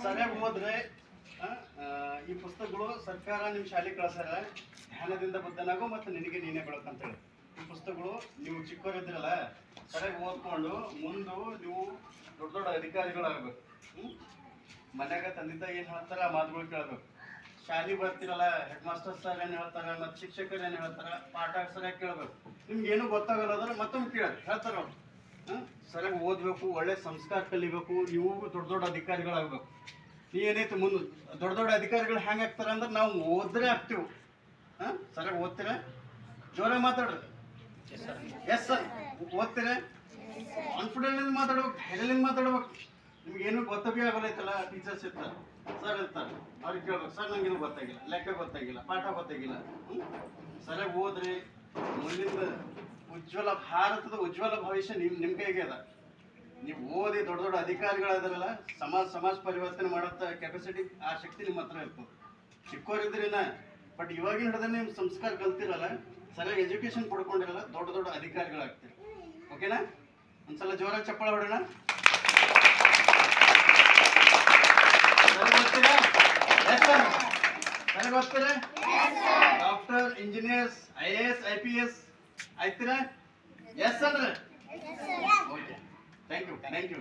ಸರಿಯಾಗಿ ಹೋದ್ರೆ ಈ ಪುಸ್ತಕಗಳು ಸರ್ಕಾರ ನಿಮ್ಮ ಶಾಲೆ ಕಳ್ಸಾರ ಧ್ಯಾನದಿಂದ ಬುದ್ಧನಾಗು ಮತ್ತು ನಿನಗೆ ನೀನೇ ಬೆಳಕಂತೇಳಿ. ಈ ಪುಸ್ತಕಗಳು ನೀವು ಚಿಕ್ಕವರಿದ್ರಲ್ಲ ಸರಿಯಾಗಿ ಓದ್ಕೊಂಡು ಮುಂದೆ ನೀವು ದೊಡ್ಡ ದೊಡ್ಡ ಅಧಿಕಾರಿಗಳಾಗಬೇಕು. ಮನ್ಯಾಗ ತಂದೆ ತಾಯಿ ಏನು ಹೇಳ್ತಾರೆ ಆ ಮಾತುಗಳು ಕೇಳಬೇಕು. ಶಾಲೆ ಬರ್ತಿರಲ್ಲ ಹೆಡ್ ಮಾಸ್ಟರ್ ಸರ್ ಏನು ಹೇಳ್ತಾರೆ ಮತ್ತು ಶಿಕ್ಷಕರು ಏನು ಹೇಳ್ತಾರೆ ಪಾಠ ಸರಿಯಾಗಿ ಕೇಳಬೇಕು. ನಿಮ್ಗೆ ಏನು ಗೊತ್ತಾಗಲ್ಲ ಮತ್ತೊಮ್ಮೆ ಹೇಳ್ತಾರೆ ಅವ್ರು. ಸರಿಯಾಗಿ ಓದಬೇಕು, ಒಳ್ಳೆ ಸಂಸ್ಕಾರ ಕಲಿಬೇಕು, ನೀವು ದೊಡ್ಡ ದೊಡ್ಡ ಅಧಿಕಾರಿಗಳಾಗಬೇಕು. ನೀ ಏನೈತೆ ಮುಂದೆ ದೊಡ್ಡ ದೊಡ್ಡ ಅಧಿಕಾರಿಗಳು ಹೆಂಗೆ ಆಗ್ತಾರೆ ಅಂದ್ರೆ ನಾವು ಓದ್ರೆ ಆಗ್ತೀವಿ. ಸರಿಯಾಗಿ ಓದ್ತೀರಾ? ಜೋರ ಮಾತಾಡ್ರಿ. Yes sir. ಓದ್ತೀರಾ? ಕಾನ್ಫಿಡೆಂಟ್ ಮಾತಾಡ್ಬೇಕು, ಧೈರ್ಯದಿಂದ ಮಾತಾಡ್ಬೇಕು. ನಿಮ್ಗೇನು ಗೊತ್ತಾಗೇ ಆಗಲ್ಲೈತಲ್ಲ, ಟೀಚರ್ಸ್ ಇರ್ತಾರೆ, ಸರ್ ಇರ್ತಾರೆ, ಅವ್ರಿಗೆ ಕೇಳ್ಬೇಕು, ಸರ್ ನಂಗೇನು ಗೊತ್ತಾಗಿಲ್ಲ, ಲೆಕ್ಕ ಗೊತ್ತಾಗಿಲ್ಲ, ಪಾಠ ಗೊತ್ತಾಗಿಲ್ಲ. ಸರಿಯಾಗಿ ಓದ್ರಿ. ಮುಂದಿನ ಭಾರತದ ಉಜ್ವಲ ಭವಿಷ್ಯ ನಿಮ್ಮ ಕೈಗೆ ಅದ. ನೀವು ಓದಿ ದೊಡ್ಡ ದೊಡ್ಡ ಅಧಿಕಾರಿಗಳಾದ್ರಲ್ಲ, ಸಮಾಜ ಪರಿವರ್ತನೆ ಮಾಡೋ ಕೆಪಾಸಿಟಿ, ಆ ಶಕ್ತಿ ನಿಮ್ಮ ಹತ್ರ ಇರ್ತದೆ. ಚಿಕ್ಕವರಿದ್ರಿನ ಬಟ್ ಇವಾಗಿನ ಹಿಡಿದ್ರೆ ನಿಮ್ಮ ಸಂಸ್ಕಾರ ಕಲ್ತಿರಲ್ಲ, ಸರಿಯಾಗಿ ಎಜುಕೇಶನ್ ಪಡ್ಕೊಂಡಿರಲ್ಲ, ದೊಡ್ಡ ದೊಡ್ಡ ಅಧಿಕಾರಿಗಳಾಗ್ತೀರಿ. ಓಕೆನಾ? ಒಂದ್ಸಲ ಜೋರಾಗಿ ಚಪ್ಪಾಳ ಹೊಡೋಣ. ಸರಿಯಾಗಿ ಓದ್ತೀರಾ? ಡಾಕ್ಟರ್, ಇಂಜಿನಿಯರ್ಸ್, IAS, IPS ಆಯ್ತೀರಾ? ಎಸ್ ಅಂದ್ರೆ ಓಕೆ. Thank you.